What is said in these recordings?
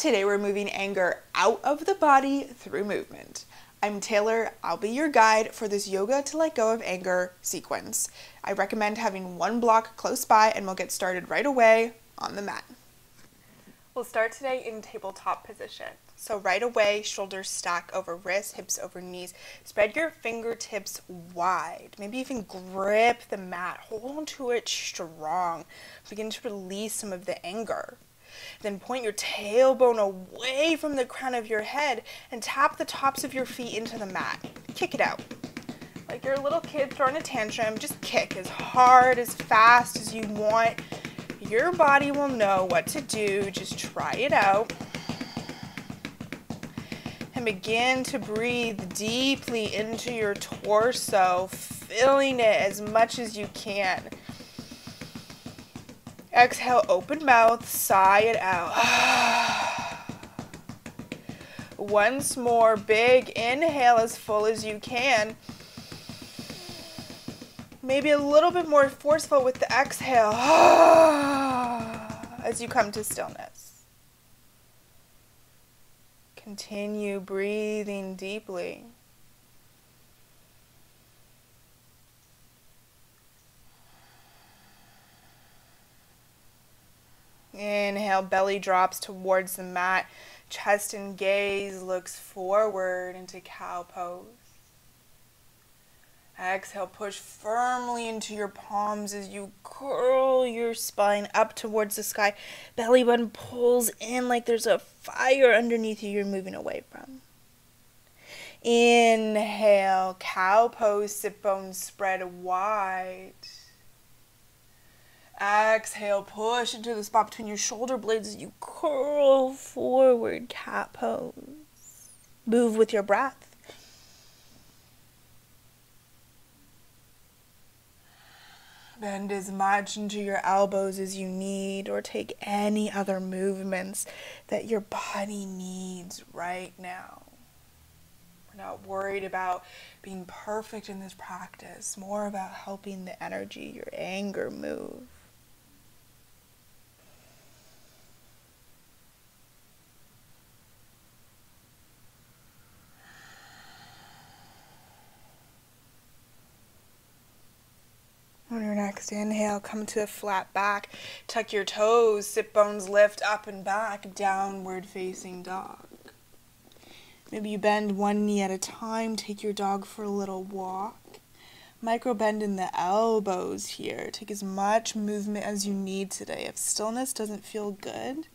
Today we're moving anger out of the body through movement. I'm Taylor. I'll be your guide for this yoga to let go of anger sequence. I recommend having one block close by and we'll get started right away on the mat. We'll start today in tabletop position. So right away, shoulders stack over wrists, hips over knees. Spread your fingertips wide. Maybe even grip the mat. Hold on to it strong. Begin to release some of the anger. Then point your tailbone away from the crown of your head and tap the tops of your feet into the mat. Kick it out. Like you're a little kid throwing a tantrum, just kick as hard, as fast as you want. Your body will know what to do. Just try it out. And begin to breathe deeply into your torso, filling it as much as you can. Exhale, open mouth, sigh it out. Once more, big inhale as full as you can. Maybe a little bit more forceful with the exhale as you come to stillness. Continue breathing deeply. Inhale, belly drops towards the mat. Chest and gaze looks forward into cow pose. Exhale, push firmly into your palms as you curl your spine up towards the sky. Belly button pulls in like there's a fire underneath you you're moving away from. Inhale, cow pose, sit bones spread wide. Exhale, push into the spot between your shoulder blades as you curl forward, cat pose. Move with your breath. Bend as much into your elbows as you need, or take any other movements that your body needs right now. We're not worried about being perfect in this practice, more about helping the energy, your anger move. On your next inhale, come to a flat back. Tuck your toes, sit bones lift up and back, downward facing dog. Maybe you bend one knee at a time, take your dog for a little walk. Micro bend in the elbows here. Take as much movement as you need today. If stillness doesn't feel good,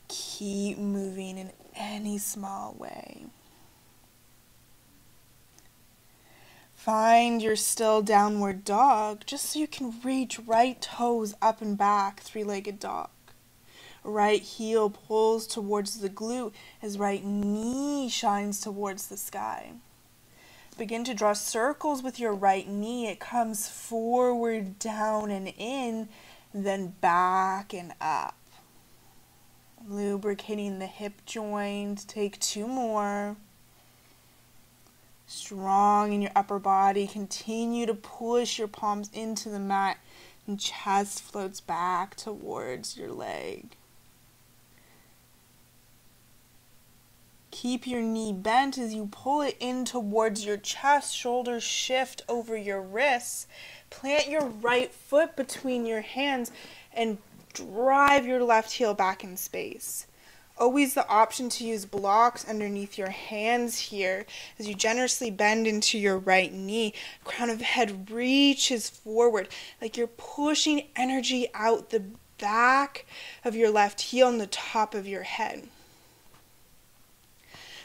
keep moving in any small way. Find your still downward dog just so you can reach right toes up and back, three-legged dog. Right heel pulls towards the glute as right knee shines towards the sky. Begin to draw circles with your right knee. It comes forward, down, and in, then back and up. Lubricating the hip joint. Take two more. Strong in your upper body. Continue to push your palms into the mat and chest floats back towards your leg. Keep your knee bent as you pull it in towards your chest. Shoulders shift over your wrists. Plant your right foot between your hands and drive your left heel back in space. Always the option to use blocks underneath your hands here as you generously bend into your right knee. Crown of the head reaches forward like you're pushing energy out the back of your left heel and the top of your head.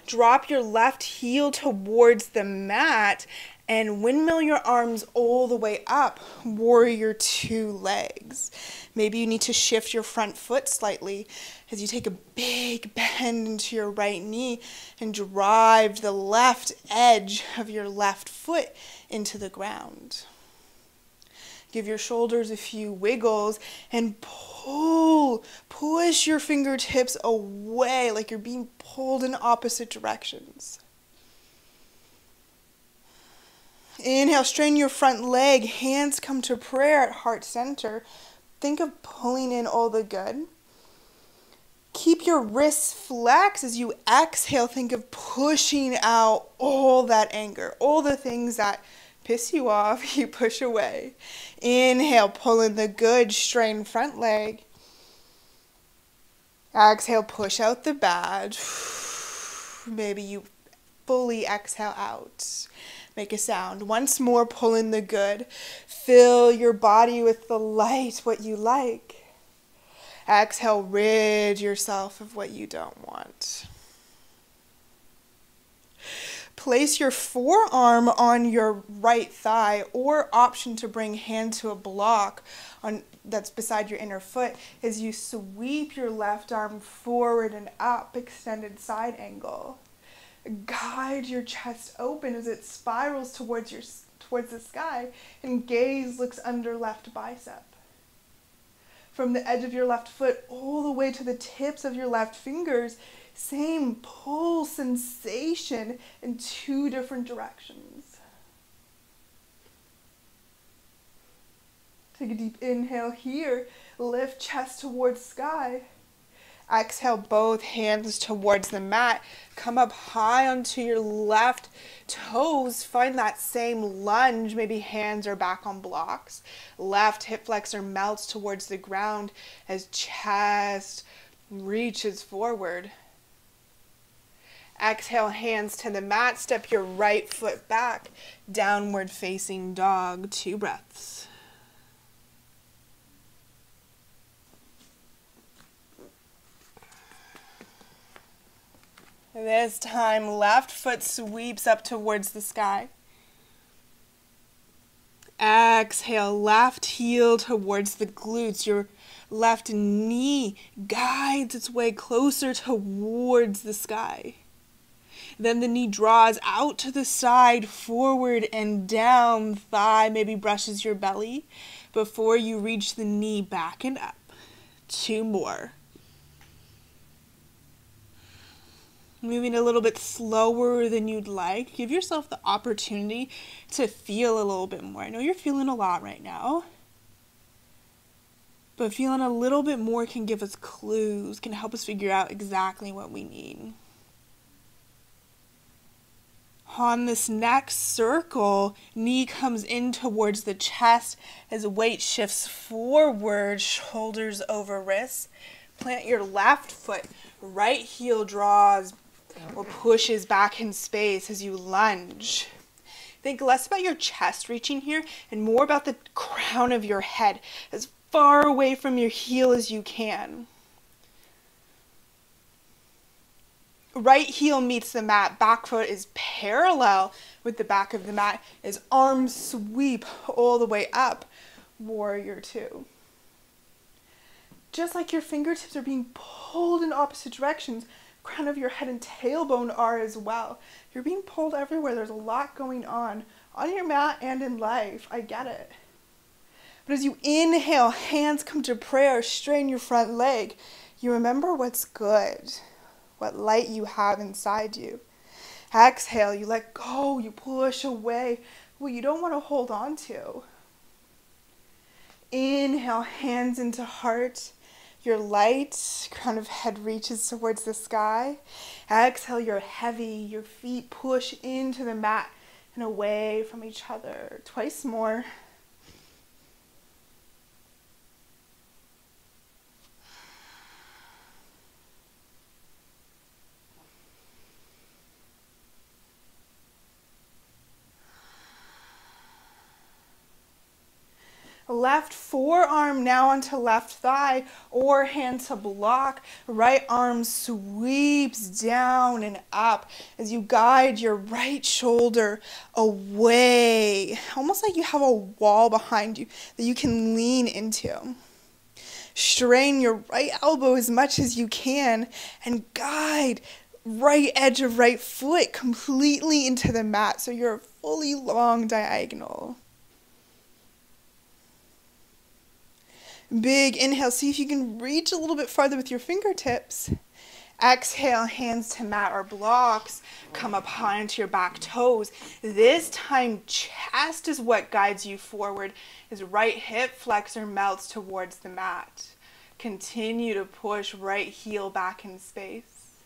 Drop your left heel towards the mat and windmill your arms all the way up, warrior two legs. Maybe you need to shift your front foot slightly as you take a big bend into your right knee and drive the left edge of your left foot into the ground. Give your shoulders a few wiggles and push your fingertips away like you're being pulled in opposite directions. Inhale, straighten your front leg, hands come to prayer at heart center. Think of pulling in all the good. Keep your wrists flexed as you exhale. Think of pushing out all that anger, all the things that piss you off, you push away. Inhale, pull in the good, straighten front leg. Exhale, push out the bad. Maybe you fully exhale out. Make a sound. Once more, pull in the good. Fill your body with the light, what you like. Exhale, rid yourself of what you don't want. Place your forearm on your right thigh, or option to bring hand to a block that's beside your inner foot as you sweep your left arm forward and up, extended side angle. Guide your chest open as it spirals towards the sky, and gaze looks under left bicep. From the edge of your left foot all the way to the tips of your left fingers, same pull sensation in two different directions. Take a deep inhale here. Lift chest towards sky. Exhale, both hands towards the mat. Come up high onto your left toes. Find that same lunge. Maybe hands are back on blocks. Left hip flexor melts towards the ground as chest reaches forward. Exhale, hands to the mat. Step your right foot back. Downward facing dog. 2 breaths. This time, left foot sweeps up towards the sky. Exhale, left heel towards the glutes. Your left knee guides its way closer towards the sky. Then the knee draws out to the side, forward and down. Thigh maybe brushes your belly before you reach the knee back and up. 2 more. Moving a little bit slower than you'd like. Give yourself the opportunity to feel a little bit more. I know you're feeling a lot right now, but feeling a little bit more can give us clues, can help us figure out exactly what we need. On this next circle, knee comes in towards the chest as weight shifts forward, shoulders over wrists. Plant your left foot, right heel draws or pushes back in space as you lunge. Think less about your chest reaching here and more about the crown of your head, as far away from your heel as you can. Right heel meets the mat, back foot is parallel with the back of the mat as arms sweep all the way up. Warrior 2. Just like your fingertips are being pulled in opposite directions, crown of your head and tailbone are as well. You're being pulled everywhere. There's a lot going on your mat and in life. I get it. But as you inhale, hands come to prayer, straighten your front leg. You remember what's good, what light you have inside you. Exhale, you let go, you push away what you don't want to hold on to. Inhale, hands into heart. Your light, crown of head reaches towards the sky. Exhale, you're heavy. Your feet push into the mat and away from each other. 2 more. Left forearm now onto left thigh or hand to block. Right arm sweeps down and up as you guide your right shoulder away. Almost like you have a wall behind you that you can lean into. Strain your right elbow as much as you can and guide right edge of right foot completely into the mat so you're fully long diagonal. Big inhale. See if you can reach a little bit farther with your fingertips. Exhale, hands to mat or blocks. Come up high onto your back toes. This time, chest is what guides you forward as right hip flexor melts towards the mat. Continue to push right heel back in space.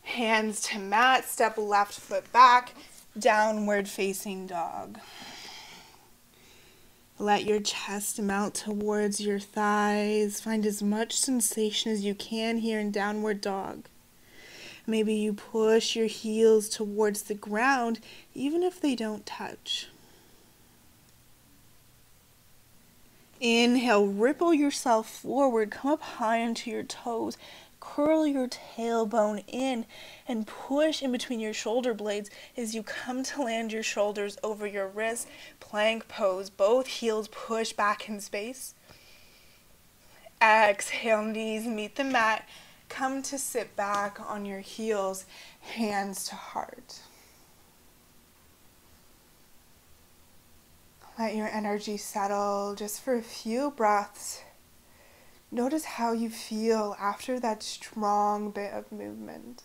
Hands to mat, step left foot back, downward facing dog. Let your chest mount towards your thighs. Find as much sensation as you can here in downward dog. Maybe you push your heels towards the ground, even if they don't touch. Inhale, ripple yourself forward, come up high onto your toes, curl your tailbone in, and push in between your shoulder blades as you come to land your shoulders over your wrists. Plank pose, both heels push back in space. Exhale, knees meet the mat. Come to sit back on your heels, hands to heart. Let your energy settle just for a few breaths. Notice how you feel after that strong bit of movement.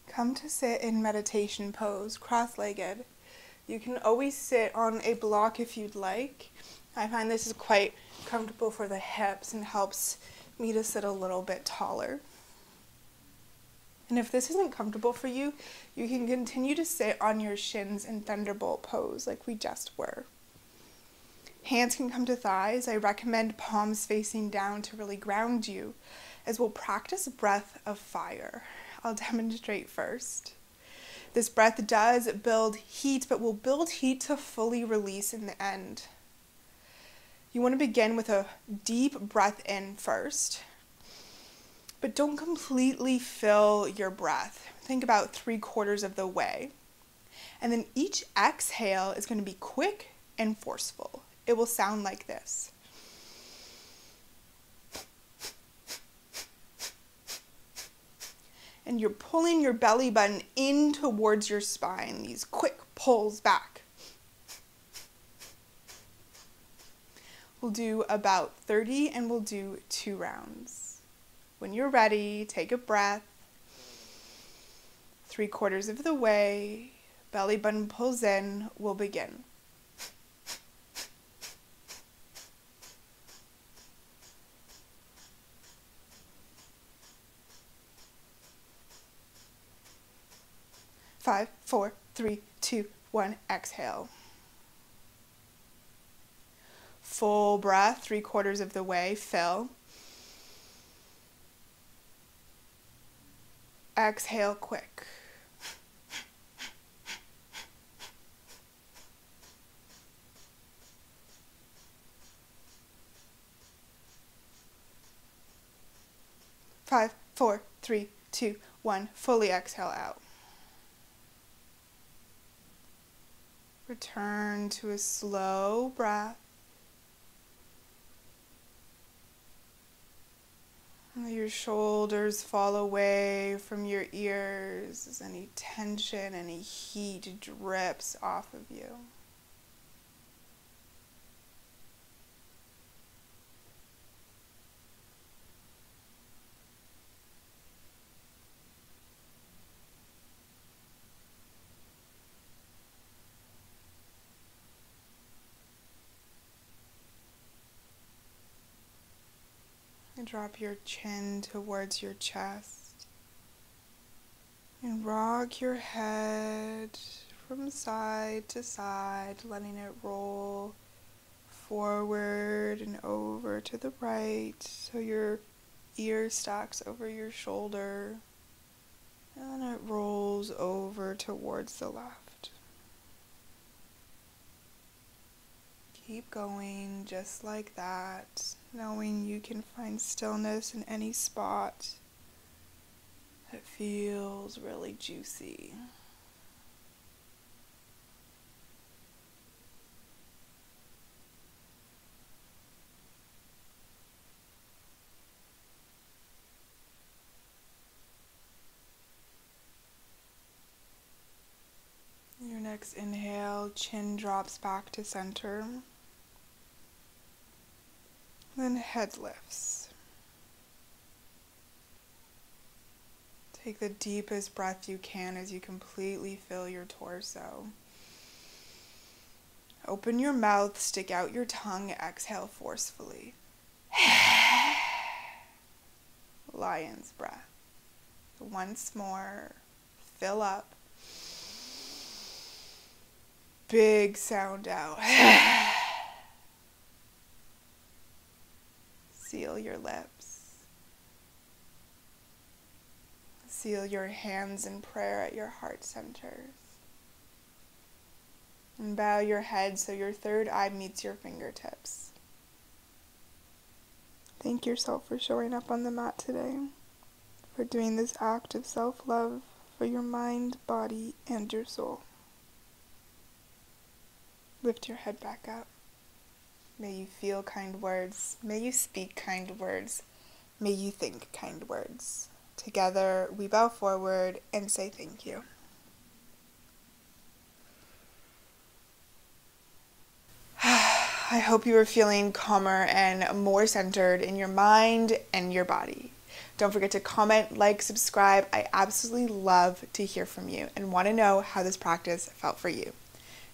Come to sit in meditation pose, cross-legged. You can always sit on a block if you'd like. I find this is quite comfortable for the hips and helps me to sit a little bit taller. And if this isn't comfortable for you, you can continue to sit on your shins in thunderbolt pose like we just were. Hands can come to thighs. I recommend palms facing down to really ground you, as we'll practice breath of fire. I'll demonstrate first. This breath does build heat, but will build heat to fully release in the end. You want to begin with a deep breath in first, but don't completely fill your breath. Think about 3/4 of the way. And then each exhale is going to be quick and forceful. It will sound like this. And you're pulling your belly button in towards your spine, these quick pulls back. We'll do about 30 and we'll do 2 rounds. When you're ready, take a breath. 3/4 of the way, belly button pulls in, we'll begin. Five, 4, 3, 2, 1, exhale. Full breath, 3/4 of the way, fill. Exhale quick. Five, 4, 3, 2, 1, fully exhale out. Return to a slow breath. Let your shoulders fall away from your ears as any tension, any heat drips off of you. And drop your chin towards your chest. And rock your head from side to side, letting it roll forward and over to the right, so your ear stacks over your shoulder, and then it rolls over towards the left. Keep going just like that, knowing you can find stillness in any spot that feels really juicy. Relax, inhale, chin drops back to center. Then head lifts. Take the deepest breath you can as you completely fill your torso. Open your mouth, stick out your tongue, exhale forcefully. Lion's breath. Once more, fill up. Big sound out. Seal your lips. Seal your hands in prayer at your heart centers. And bow your head so your third eye meets your fingertips. Thank yourself for showing up on the mat today, for doing this act of self-love for your mind, body, and your soul. Lift your head back up. May you feel kind words. May you speak kind words. May you think kind words. Together, we bow forward and say thank you. I hope you are feeling calmer and more centered in your mind and your body. Don't forget to comment, like, subscribe. I absolutely love to hear from you and want to know how this practice felt for you.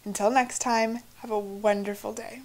Until next time, have a wonderful day.